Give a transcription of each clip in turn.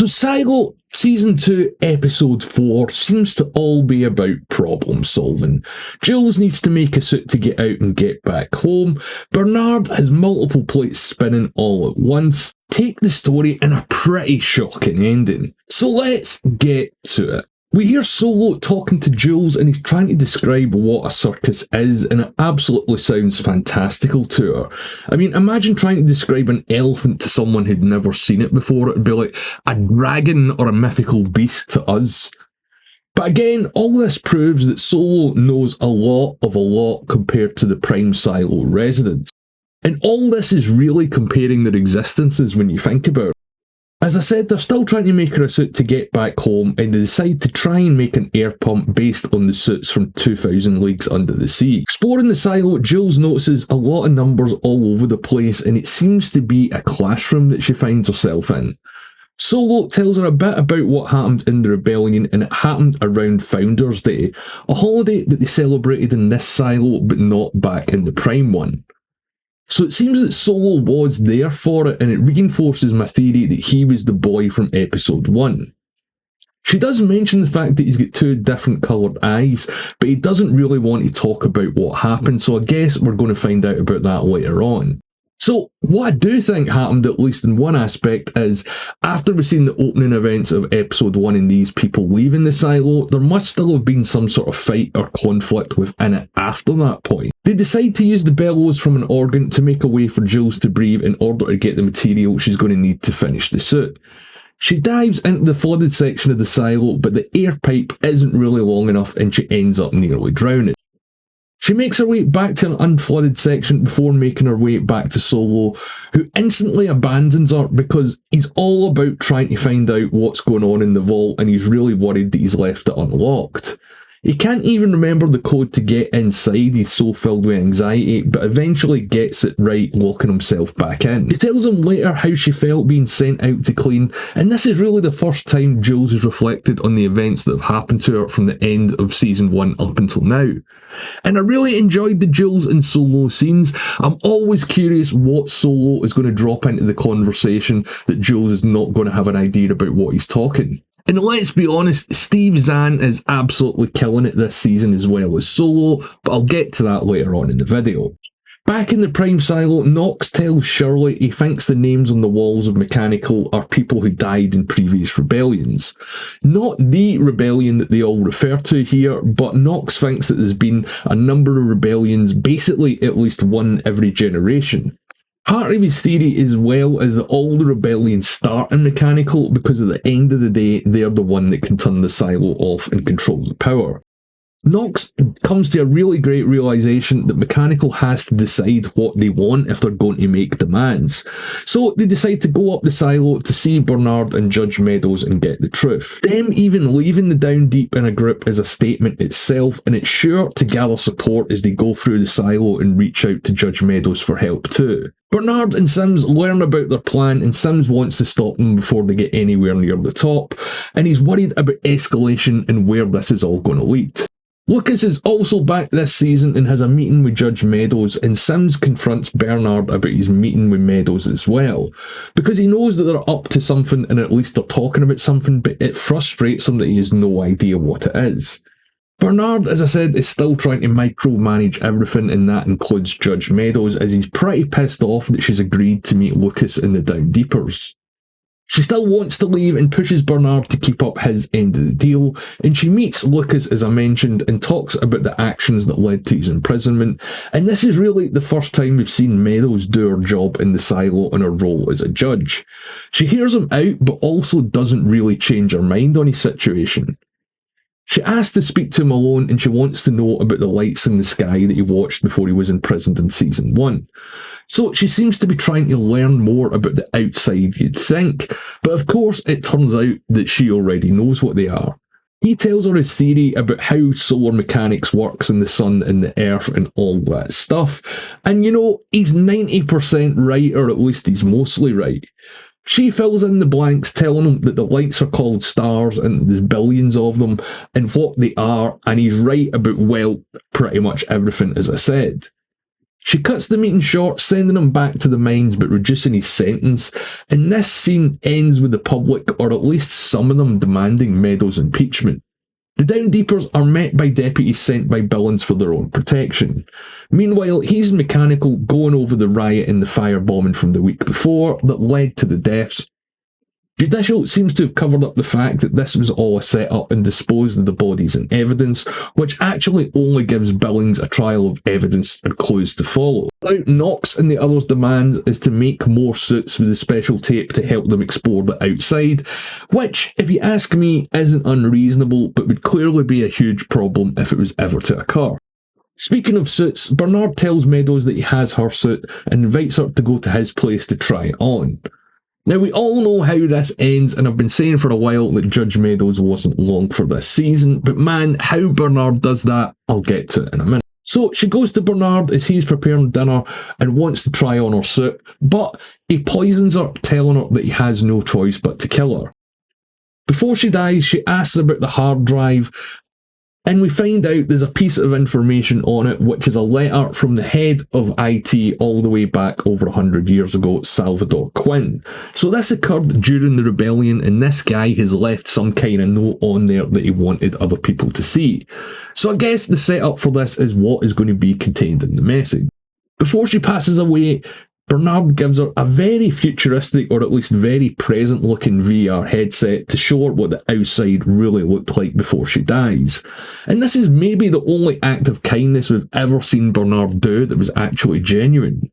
So Silo Season 2, Episode 4 seems to all be about problem solving. Jules needs to make a suit to get out and get back home. Bernard has multiple plates spinning all at once. Take the story in a pretty shocking ending. So let's get to it. We hear Solo talking to Jules and he's trying to describe what a circus is, and it absolutely sounds fantastical to her. I mean, imagine trying to describe an elephant to someone who'd never seen it before. It'd be like a dragon or a mythical beast to us. But again, all this proves that Solo knows a lot compared to the Prime Silo residents. And all this is really comparing their existences when you think about it. As I said, they're still trying to make her a suit to get back home, and they decide to try and make an air pump based on the suits from 2000 Leagues Under the Sea. Exploring the silo, Jules notices a lot of numbers all over the place, and it seems to be a classroom that she finds herself in. Solo tells her a bit about what happened in the rebellion, and it happened around Founders Day, a holiday that they celebrated in this silo but not back in the Prime one. So it seems that Solo was there for it, and it reinforces my theory that he was the boy from episode 1. She does mention the fact that he's got 2 different coloured eyes, but he doesn't really want to talk about what happened, so I guess we're going to find out about that later on. So, what I do think happened, at least in one aspect, is after we've seen the opening events of episode 1 and these people leaving the silo, there must still have been some sort of fight or conflict within it after that point. They decide to use the bellows from an organ to make a way for Jules to breathe in order to get the material she's going to need to finish the suit. She dives into the flooded section of the silo, but the air pipe isn't really long enough and she ends up nearly drowning. She makes her way back to an unflooded section before making her way back to Solo, who instantly abandons her because he's all about trying to find out what's going on in the vault, and he's really worried that he's left it unlocked. He can't even remember the code to get inside, he's so filled with anxiety, but eventually gets it right, locking himself back in. She tells him later how she felt being sent out to clean, and this is really the first time Jules has reflected on the events that have happened to her from the end of Season 1 up until now. And I really enjoyed the Jules and Solo scenes. I'm always curious what Solo is going to drop into the conversation that Jules is not going to have an idea about what he's talking. And let's be honest, Steve Zahn is absolutely killing it this season as well as Solo, but I'll get to that later on in the video. Back in the Prime Silo, Nox tells Shirley he thinks the names on the walls of Mechanical are people who died in previous rebellions. Not the rebellion that they all refer to here, but Nox thinks that there's been a number of rebellions, basically at least one every generation. Part of his theory as well is that all the rebellions start in Mechanical because at the end of the day, they're the one that can turn the silo off and control the power. Nox comes to a really great realisation that Mechanical has to decide what they want if they're going to make demands. So they decide to go up the silo to see Bernard and Judge Meadows and get the truth. Them even leaving the Down Deep in a group is a statement itself, and it's sure to gather support as they go through the silo and reach out to Judge Meadows for help too. Bernard and Sims learn about their plan, and Sims wants to stop them before they get anywhere near the top, and he's worried about escalation and where this is all going to lead. Lucas is also back this season and has a meeting with Judge Meadows, and Sims confronts Bernard about his meeting with Meadows as well, because he knows that they're up to something and at least they're talking about something, but it frustrates him that he has no idea what it is. Bernard, as I said, is still trying to micromanage everything, and that includes Judge Meadows, as he's pretty pissed off that she's agreed to meet Lucas in the Down Deepers. She still wants to leave and pushes Bernard to keep up his end of the deal, and she meets Lucas, as I mentioned, and talks about the actions that led to his imprisonment, and this is really the first time we've seen Meadows do her job in the silo in her role as a judge. She hears him out, but also doesn't really change her mind on his situation. She asks to speak to him alone, and she wants to know about the lights in the sky that he watched before he was imprisoned in Season 1. So she seems to be trying to learn more about the outside, you'd think, but of course it turns out that she already knows what they are. He tells her his theory about how solar mechanics works in the sun and the earth and all that stuff, and you know, he's 90% right, or at least he's mostly right. She fills in the blanks, telling him that the lights are called stars and there's billions of them and what they are, and he's right about, well, pretty much everything as I said. She cuts the meeting short, sending him back to the mines but reducing his sentence, and this scene ends with the public, or at least some of them, demanding Meadows' impeachment. The Down Deepers are met by deputies sent by Billings for their own protection. Meanwhile, he's mechanical, going over the riot and the firebombing from the week before that led to the deaths. Judicial seems to have covered up the fact that this was all a set-up and disposed of the bodies and evidence, which actually only gives Billings a trial of evidence and clues to follow. Now, Knox and the others' demands is to make more suits with the special tape to help them explore the outside, which, if you ask me, isn't unreasonable, but would clearly be a huge problem if it was ever to occur. Speaking of suits, Bernard tells Meadows that he has her suit and invites her to go to his place to try it on. Now, we all know how this ends, and I've been saying for a while that Judge Meadows wasn't long for this season, but man, how Bernard does that, I'll get to it in a minute. So she goes to Bernard as he's preparing dinner and wants to try on her suit, but he poisons her, telling her that he has no choice but to kill her. Before she dies, she asks about the hard drive, and we find out there's a piece of information on it, which is a letter from the head of IT all the way back over 100 years ago, Salvador Quinn. So this occurred during the rebellion, and this guy has left some kind of note on there that he wanted other people to see. So I guess the setup for this is what is going to be contained in the message. Before she passes away, Bernard gives her a very futuristic, or at least very present-looking VR headset to show her what the outside really looked like before she dies. And this is maybe the only act of kindness we've ever seen Bernard do that was actually genuine.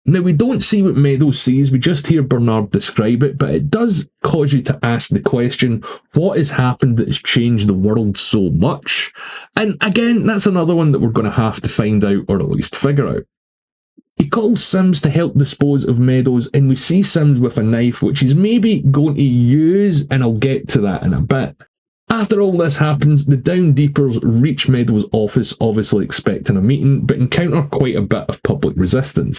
Now, we don't see what Meadows sees, we just hear Bernard describe it, but it does cause you to ask the question, what has happened that has changed the world so much? And again, that's another one that we're going to have to find out, or at least figure out. He calls Sims to help dispose of Meadows, and we see Sims with a knife, which he's maybe going to use, and I'll get to that in a bit. After all this happens, the Down Deepers reach Meadows' office, obviously expecting a meeting, but encounter quite a bit of public resistance.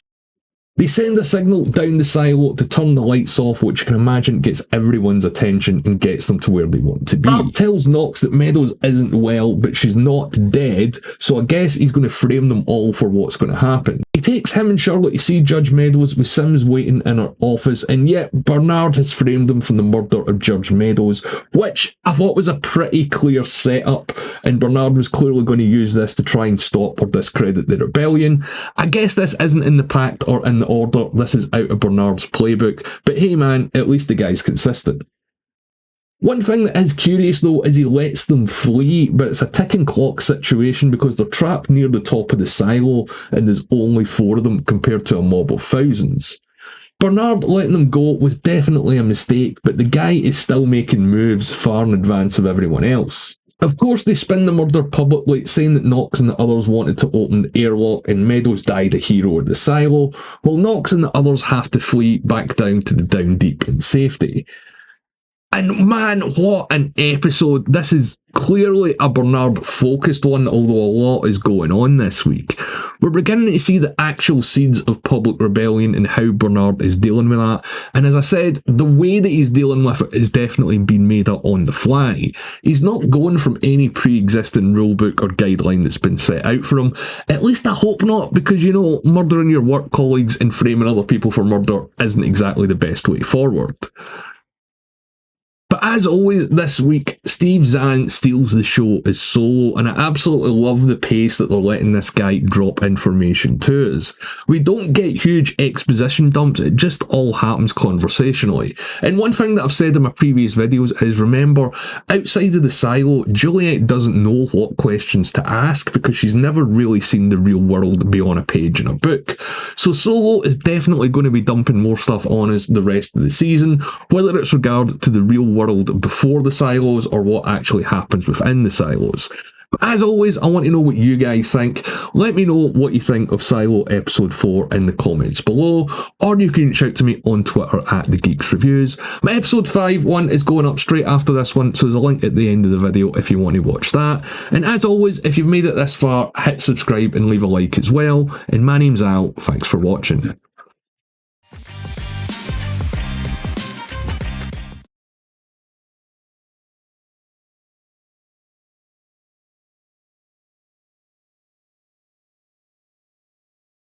They send a signal down the silo to turn the lights off, which you can imagine gets everyone's attention and gets them to where they want to be. Bart tells Knox that Meadows isn't well, but she's not dead, so I guess he's going to frame them all for what's going to happen. He takes him and Charlotte to see Judge Meadows, with Sims waiting in her office, and yet Bernard has framed them for the murder of Judge Meadows, which I thought was a pretty clear setup, and Bernard was clearly going to use this to try and stop or discredit the rebellion. I guess this isn't in the pact or in the order, this is out of Bernard's playbook, but hey man, at least the guy's consistent. One thing that is curious though is he lets them flee, but it's a ticking clock situation because they're trapped near the top of the silo and there's only 4 of them compared to a mob of thousands. Bernard letting them go was definitely a mistake, but the guy is still making moves far in advance of everyone else. Of course, they spin the murder publicly, saying that Knox and the others wanted to open the airlock and Meadows died a hero at the silo, while Knox and the others have to flee back down to the Down Deep in safety. And man, what an episode. This is clearly a Bernard-focused one, although a lot is going on this week. We're beginning to see the actual seeds of public rebellion and how Bernard is dealing with that. And as I said, the way that he's dealing with it is definitely being made up on the fly. He's not going from any pre-existing rulebook or guideline that's been set out for him. At least I hope not, because, you know, murdering your work colleagues and framing other people for murder isn't exactly the best way forward. But as always this week, Steve Zahn steals the show as Solo, and I absolutely love the pace that they're letting this guy drop information to us. We don't get huge exposition dumps, it just all happens conversationally. And one thing that I've said in my previous videos is, remember, outside of the silo, Juliet doesn't know what questions to ask because she's never really seen the real world beyond a page in a book. So Solo is definitely going to be dumping more stuff on us the rest of the season, whether it's regard to the real world before the silos or what actually happens within the silos. But as always, I want to know what you guys think. Let me know what you think of Silo Episode 4 in the comments below, or you can reach out to me on Twitter at The Geeks Reviews. My Episode 5 one is going up straight after this one, so there's a link at the end of the video if you want to watch that. And as always, if you've made it this far, hit subscribe and leave a like as well. And my name's Al, thanks for watching.